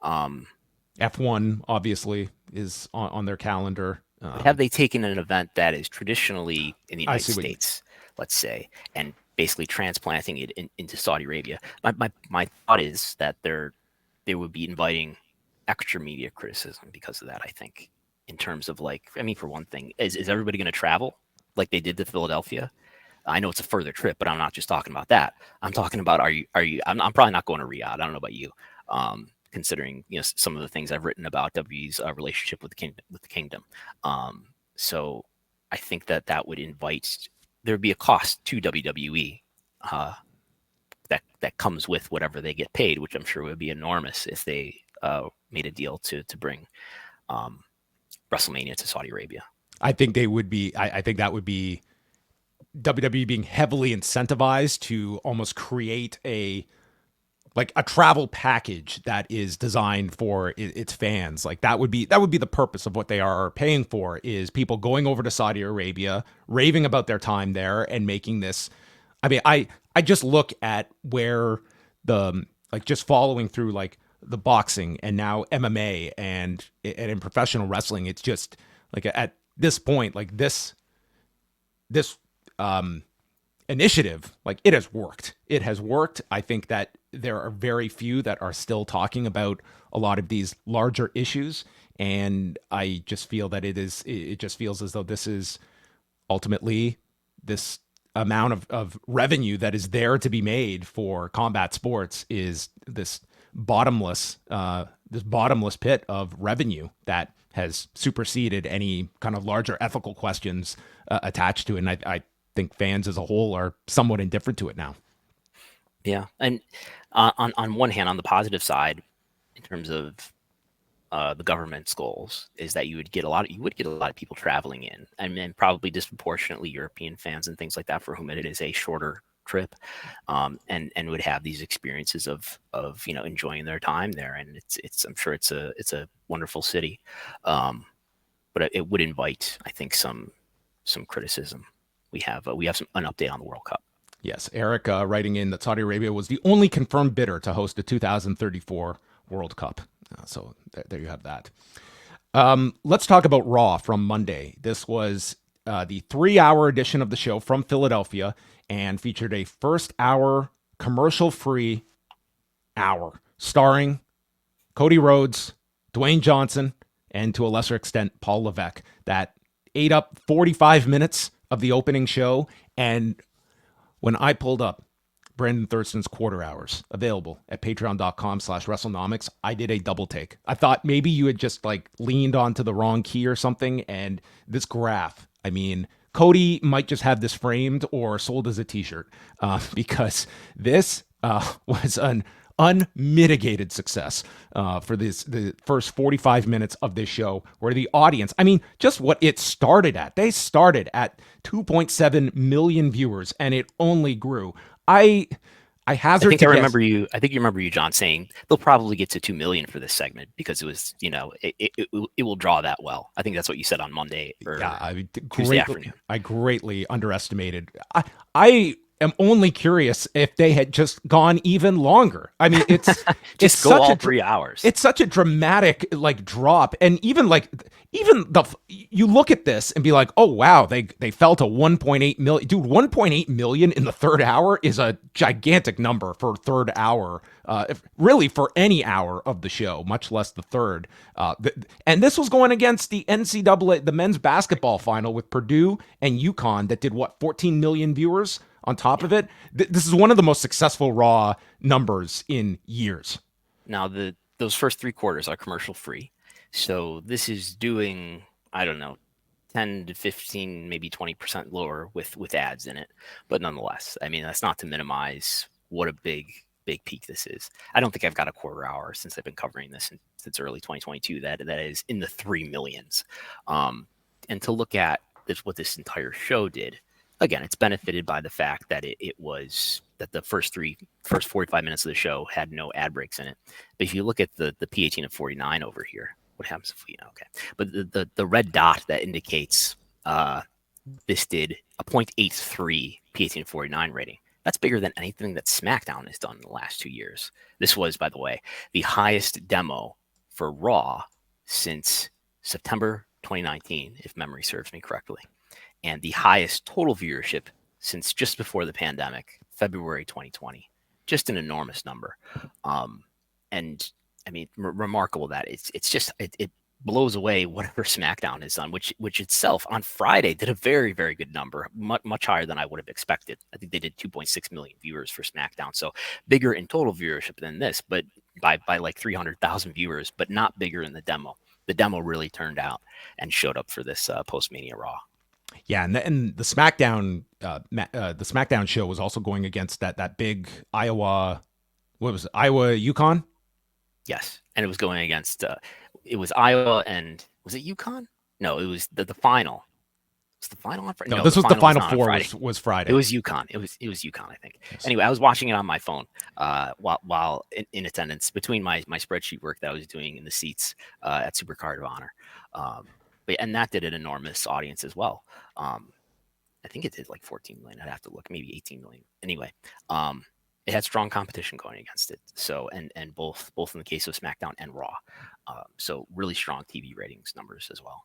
F1 obviously is on their calendar. Have they taken an event that is traditionally in the United States, let's say, and basically transplanting it into Saudi Arabia? My thought is that they would be inviting extra media criticism because of that, I think, in terms of for one thing, is everybody going to travel like they did to Philadelphia? I know it's a further trip, but I'm not just talking about that. I'm talking about, I'm probably not going to Riyadh. I don't know about you. Considering, some of the things I've written about WWE's relationship with the kingdom. So I think that would invite, there'd be a cost to WWE, that comes with whatever they get paid, which I'm sure would be enormous if they made a deal to bring WrestleMania to Saudi Arabia. I think they would be. I think that would be WWE being heavily incentivized to almost create a travel package that is designed for its fans. Like that would be the purpose of what they are paying for, is people going over to Saudi Arabia, raving about their time there, and making this. I mean, I just look at where just following through the boxing and now MMA and in professional wrestling, it's just at this point, this initiative, it has worked. It has worked. I think that there are very few that are still talking about a lot of these larger issues. And I just feel that it just feels as though this is ultimately this amount of revenue that is there to be made for combat sports is this bottomless pit of revenue that has superseded any kind of larger ethical questions attached to it. And I think fans as a whole are somewhat indifferent to it now. Yeah. And on one hand, on the positive side, in terms of the government's goals, is that you would get a lot of people traveling in, and probably disproportionately European fans and things like that, for whom it is a shorter trip, and would have these experiences of enjoying their time there. And it's I'm sure it's a wonderful city, but it would invite, I think, some criticism. We have an update on the World Cup. Yes, Eric writing in that Saudi Arabia was the only confirmed bidder to host the 2034 World Cup. So there you have that. Let's talk about Raw from Monday. This was the 3-hour edition of the show from Philadelphia and featured a first hour commercial-free hour starring Cody Rhodes, Dwayne Johnson, and to a lesser extent, Paul Levesque, that ate up 45 minutes of the opening show. And when I pulled up Brandon Thurston's quarter hours available at patreon.com/Wrestlenomics, I did a double take. I thought maybe you had just leaned onto the wrong key or something. And this graph, I mean, Cody might just have this framed or sold as a t-shirt, because this was an unmitigated success for the first 45 minutes of this show, where the audience, I mean, just what it started at. They started at 2.7 million viewers, and it only grew. I think you remember you, John, saying they'll probably get to 2 million for this segment because it was, it will draw that well. I think that's what you said on Monday or Tuesday afternoon. I greatly underestimated. I am only curious if they had just gone even longer. I mean, it's just it's go such all a 3 hours. It's such a dramatic drop, and even you look at this and be like, oh wow, they fell to 1.8 million. Dude, 1.8 million in the third hour is a gigantic number for third hour. Really for any hour of the show, much less the third. And this was going against the NCAA, the men's basketball final with Purdue and UConn that did 14 million viewers on top of it. This is one of the most successful Raw numbers in years. Now, those first 3 quarters are commercial free. So this is doing, I don't know, 10 to 15, maybe 20% lower with ads in it. But nonetheless, I mean, that's not to minimize what a big peak this is. I don't think I've got a quarter hour since I've been covering this since early 2022 that is in the 3 millions. And to look at what this entire show did, again, it's benefited by the fact that it was that the first 45 minutes of the show had no ad breaks in it. But if you look at the P18 of 49 over here, what happens if okay? But the red dot that indicates this did a 0.83 P18 of 49 rating. That's bigger than anything that SmackDown has done in the last 2 years. This was, by the way, the highest demo for Raw since September 2019, if memory serves me correctly, and the highest total viewership since just before the pandemic, February 2020. Just an enormous number. And I mean, remarkable that it's just it blows away whatever SmackDown has done, which itself on Friday did a very, very good number, much higher than I would have expected. I think they did 2.6 million viewers for SmackDown, so bigger in total viewership than this, but by like 300,000 viewers, but not bigger in the demo. The demo really turned out and showed up for this post-Mania Raw. Yeah, and the SmackDown show was also going against that big Iowa, what was it, Iowa Yukon? Yes, and it was going against it was Iowa and was it UConn? No, it was the final. Was the final on Friday? No, this was the final four. Was Friday. It was UConn. It was UConn, I think. Yes. Anyway, I was watching it on my phone while in attendance between my spreadsheet work that I was doing in the seats at Supercard of Honor, and that did an enormous audience as well. I think it did like 14 million. I'd have to look, maybe 18 million. Anyway, it had strong competition going against it. So and both in the case of SmackDown and Raw. So really strong TV ratings numbers as well.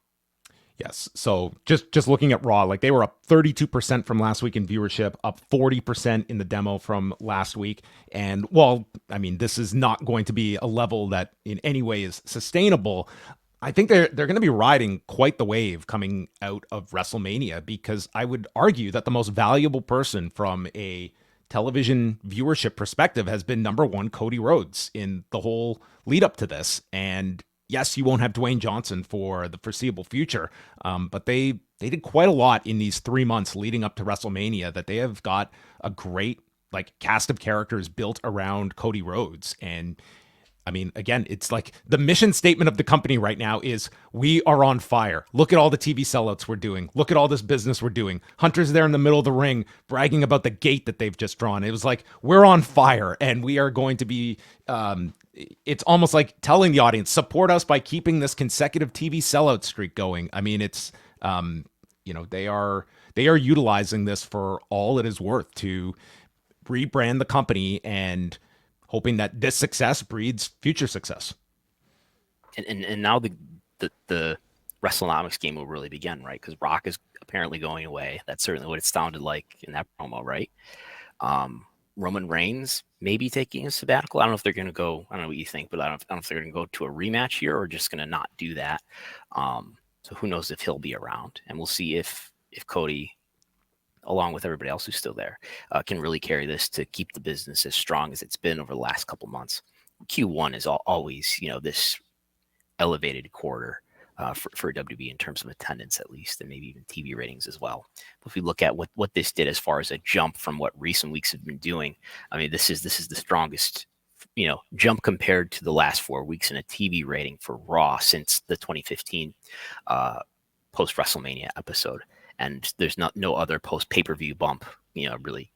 Yes. So just looking at Raw, like they were up 32% from last week in viewership, up 40% in the demo from last week. And well, I mean, this is not going to be a level that in any way is sustainable. I think they're going to be riding quite the wave coming out of WrestleMania, because I would argue that the most valuable person from a television viewership perspective has been number one, Cody Rhodes, in the whole lead up to this. And yes, you won't have Dwayne Johnson for the foreseeable future, but they did quite a lot in these 3 months leading up to WrestleMania, that they have got a great like cast of characters built around Cody Rhodes. And I mean, again, it's like the mission statement of the company right now is we are on fire. Look at all the TV sellouts we're doing. Look at all this business we're doing. Hunter's there in the middle of the ring bragging about the gate that they've just drawn. It was like, we're on fire and we are going to be, it's almost like telling the audience, support us by keeping this consecutive TV sellout streak going. I mean, it's, they are utilizing this for all it is worth to rebrand the company and hoping that this success breeds future success. And now the Wrestlenomics game will really begin, right? Because Rock is apparently going away. That's certainly what it sounded like in that promo, right? Roman Reigns maybe taking a sabbatical. I don't know if they're going to go. I don't know what you think, but I don't know if they're going to go to a rematch here or just going to not do that. So who knows if he'll be around, and we'll see if Cody, along with everybody else who's still there, can really carry this to keep the business as strong as it's been over the last couple months. Q1 is always, this elevated quarter for WWE in terms of attendance, at least, and maybe even TV ratings as well. But if we look at what this did as far as a jump from what recent weeks have been doing, I mean, this is the strongest, jump compared to the last 4 weeks in a TV rating for Raw since the 2015 post WrestleMania episode. And there's no other post pay-per-view bump, really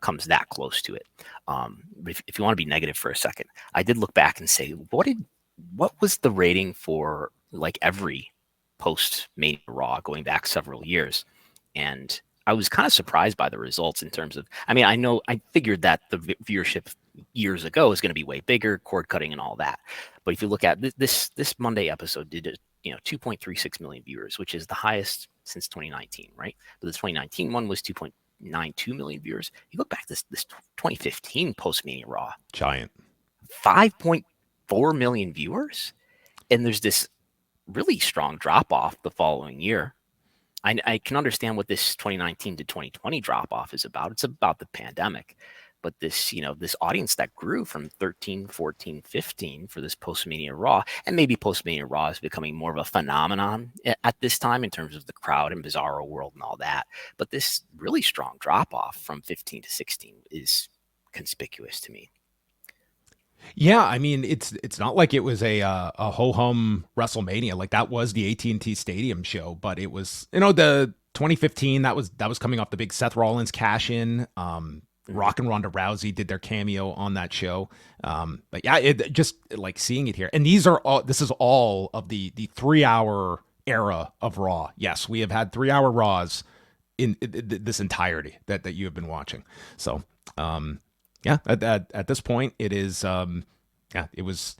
comes that close to it. If you want to be negative for a second, I did look back and say, what was the rating for like every post Mania Raw going back several years? And I was kind of surprised by the results in terms of, I figured that the viewership years ago is going to be way bigger, cord cutting and all that. But if you look at this Monday episode, did 2.36 million viewers, which is the highest since 2019, right? But the 2019 one was 2.92 million viewers. You look back this 2015 post-Mania Raw, giant, 5.4 million viewers, and there's this really strong drop off the following year. I can understand what this 2019 to 2020 drop off is about. It's about the pandemic. But this, this audience that grew from 13, 14, 15 for this post-Mania Raw, and maybe post-Mania Raw is becoming more of a phenomenon at this time in terms of the crowd and Bizarro World and all that. But this really strong drop-off from 15 to 16 is conspicuous to me. Yeah, I mean, it's not like it was a ho-hum WrestleMania. Like that was the AT&T Stadium show, but it was, the 2015, that was coming off the big Seth Rollins cash-in. Rock and Ronda Rousey did their cameo on that show. But yeah, it just like seeing it here. And this is all of the 3-hour era of Raw. Yes, we have had 3-hour Raws in this entirety that you have been watching. So, yeah, at this point it is, it was,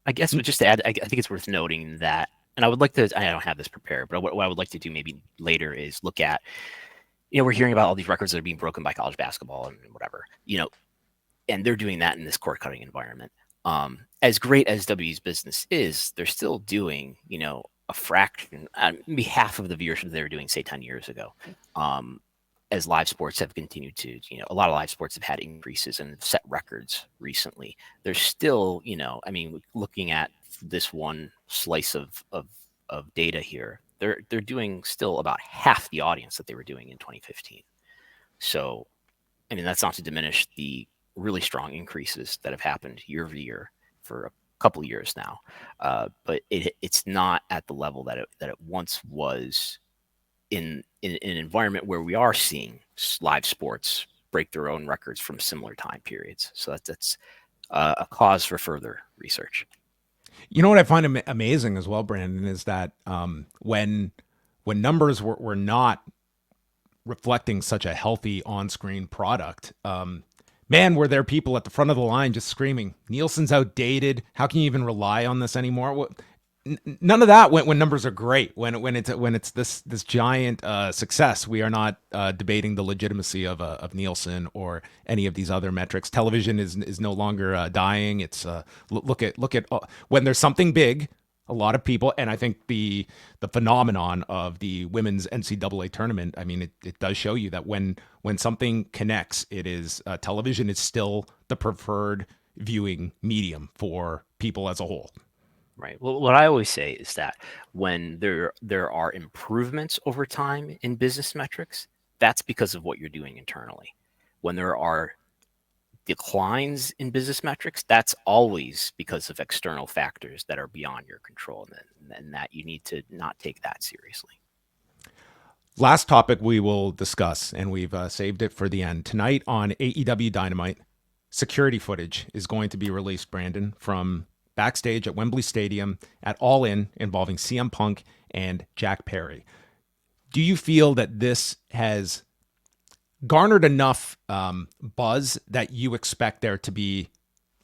I guess, but just to add, I think it's worth noting that, and I would like to, I don't have this prepared, but what I would like to do maybe later is look at, we're hearing about all these records that are being broken by college basketball and whatever, and they're doing that in this cord cutting environment. as great as W's business is, they're still doing, a fraction, maybe half of the viewership they were doing, say, 10 years ago. As live sports have continued to, a lot of live sports have had increases and set records recently. There's still, looking at this one slice of data here, they're doing still about half the audience that they were doing in 2015. So, that's not to diminish the really strong increases that have happened year over year for a couple of years now, but it's not at the level that it once was in an environment where we are seeing live sports break their own records from similar time periods. So that's a cause for further research. You know what I find amazing as well, Brandon, is that when numbers were not reflecting such a healthy on-screen product, man, were there people at the front of the line just screaming, Nielsen's outdated. How can you even rely on this anymore? None of that when numbers are great. When it's this giant success, we are not debating the legitimacy of Nielsen or any of these other metrics. Television is no longer dying. It's look at when there's something big, a lot of people, and I think the phenomenon of the women's NCAA tournament, it does show you that when something connects, it is television is still the preferred viewing medium for people as a whole. Right. Well, what I always say is that when there are improvements over time in business metrics, that's because of what you're doing internally. When there are declines in business metrics, that's always because of external factors that are beyond your control, and that you need to not take that seriously. Last topic we will discuss, and we've saved it for the end. Tonight on AEW Dynamite, security footage is going to be released, Brandon, from backstage at Wembley Stadium at All In involving CM Punk and Jack Perry. Do you feel that this has garnered enough buzz that you expect there to be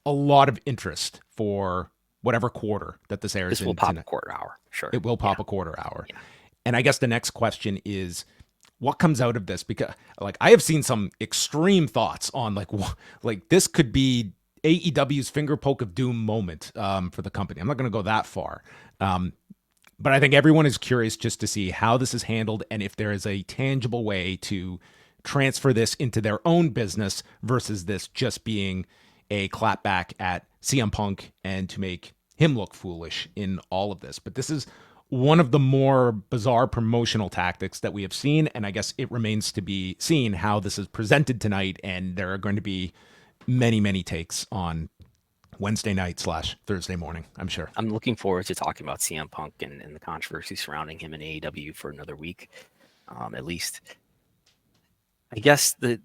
a lot of interest for whatever quarter that this airs? This will pop a quarter hour. Sure. It will pop a quarter hour. Yeah. And I guess the next question is, what comes out of this? Because I have seen some extreme thoughts on this could be AEW's finger poke of doom moment for the company. I'm not going to go that far. But I think everyone is curious just to see how this is handled and if there is a tangible way to transfer this into their own business versus this just being a clapback at CM Punk and to make him look foolish in all of this. But this is one of the more bizarre promotional tactics that we have seen, and I guess it remains to be seen how this is presented tonight, and there are going to be many, many takes on Wednesday night / Thursday morning, I'm sure. I'm looking forward to talking about CM Punk and the controversy surrounding him in AEW for another week, at least. I guess the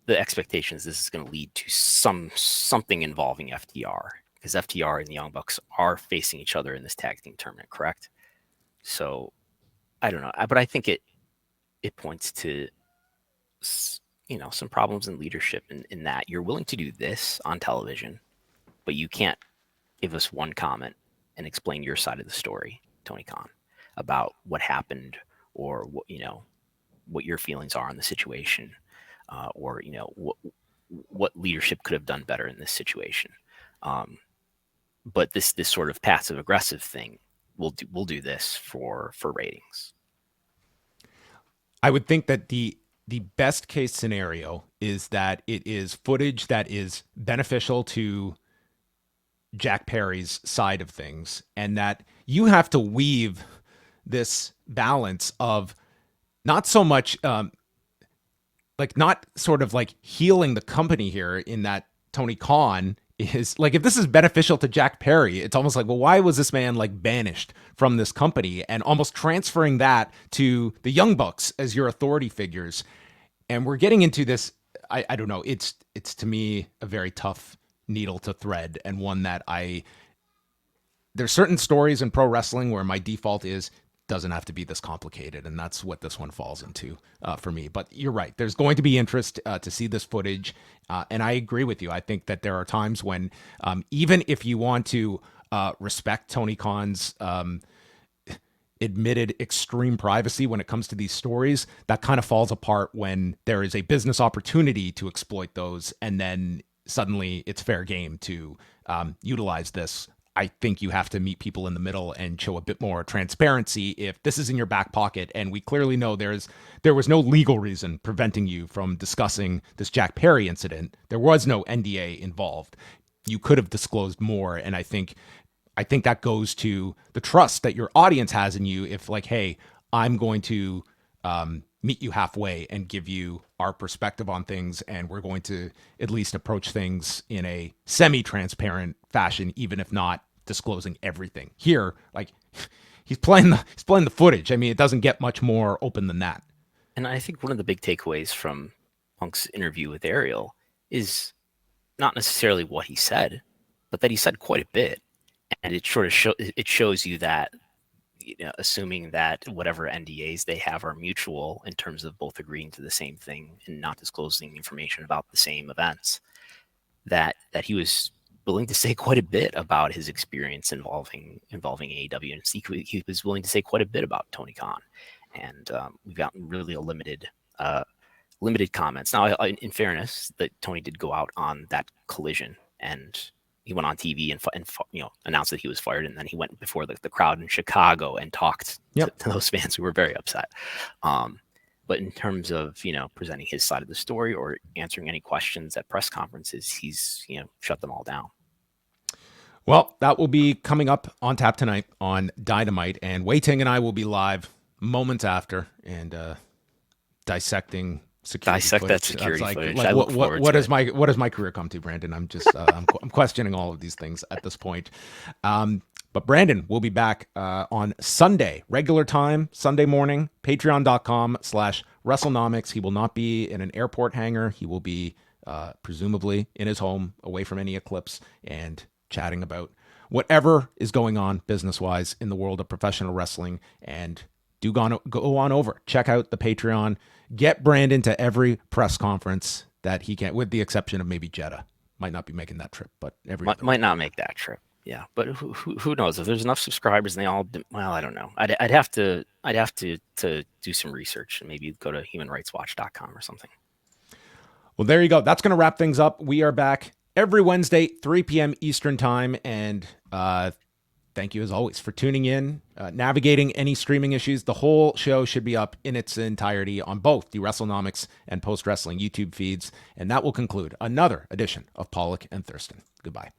expectation is this is going to lead to something involving FTR, because FTR and the Young Bucks are facing each other in this tag team tournament, correct? So I don't know, but I think it points to some problems in leadership in that you're willing to do this on television, but you can't give us one comment and explain your side of the story, Tony Khan, about what happened or what your feelings are on the situation, or what leadership could have done better in this situation. But this sort of passive aggressive thing will do this for ratings. I would think that the best case scenario is that it is footage that is beneficial to Jack Perry's side of things, and that you have to weave this balance of not so much not sort of healing the company here, in that Tony Khan is if this is beneficial to Jack Perry, it's almost well, why was this man banished from this company, and almost transferring that to the Young Bucks as your authority figures. And we're getting into this, I don't know, it's to me a very tough needle to thread, and one that there's certain stories in pro wrestling where my default is doesn't have to be this complicated, and that's what this one falls into for me. But you're right, there's going to be interest to see this footage, and I agree with you. I think that there are times when even if you want to respect Tony Khan's admitted extreme privacy when it comes to these stories, that kind of falls apart when there is a business opportunity to exploit those, and then suddenly it's fair game to utilize this. I think you have to meet people in the middle and show a bit more transparency if this is in your back pocket. And we clearly know there was no legal reason preventing you from discussing this Jack Perry incident. There was no NDA involved. You could have disclosed more. And I think that goes to the trust that your audience has in you. If like, hey, I'm going to meet you halfway and give you our perspective on things, and we're going to at least approach things in a semi-transparent fashion, even if not disclosing everything. Here, like he's playing the footage. I mean, it doesn't get much more open than that. And I think one of the big takeaways from Punk's interview with Ariel is not necessarily what he said, but that he said quite a bit, and it sort of shows you that, assuming that whatever NDAs they have are mutual in terms of both agreeing to the same thing and not disclosing information about the same events, that he was willing to say quite a bit about his experience involving AEW, and he was willing to say quite a bit about Tony Khan, and we've gotten really a limited comments. Now, in fairness, that Tony did go out on that collision, and he went on TV and announced that he was fired, and then he went before the crowd in Chicago and talked to those fans who were very upset. But in terms of presenting his side of the story or answering any questions at press conferences, he's shut them all down. Well, that will be coming up on tap tonight on Dynamite, and Wei Ting and I will be live moments after and dissecting security footage. That security footage. What does my career come to, Brandon? I'm just I'm questioning all of these things at this point. But Brandon will be back on Sunday, regular time, Sunday morning, patreon.com/Wrestlenomics. He will not be in an airport hangar. He will be presumably in his home, away from any eclipse, and chatting about whatever is going on business-wise in the world of professional wrestling. And do go on over, check out the Patreon, get Brandon to every press conference that he can, with the exception of maybe Jeddah. Might not be making that trip, but might not make that trip. Yeah, but who knows? If there's enough subscribers and they all, well, I don't know. I'd have to do some research and maybe go to humanrightswatch.com or something. Well, there you go. That's going to wrap things up. We are back every Wednesday, 3 p.m. Eastern time, and thank you as always for tuning in, navigating any streaming issues. The whole show should be up in its entirety on both the Wrestlenomics and Post Wrestling YouTube feeds, and that will conclude another edition of Pollock and Thurston. Goodbye.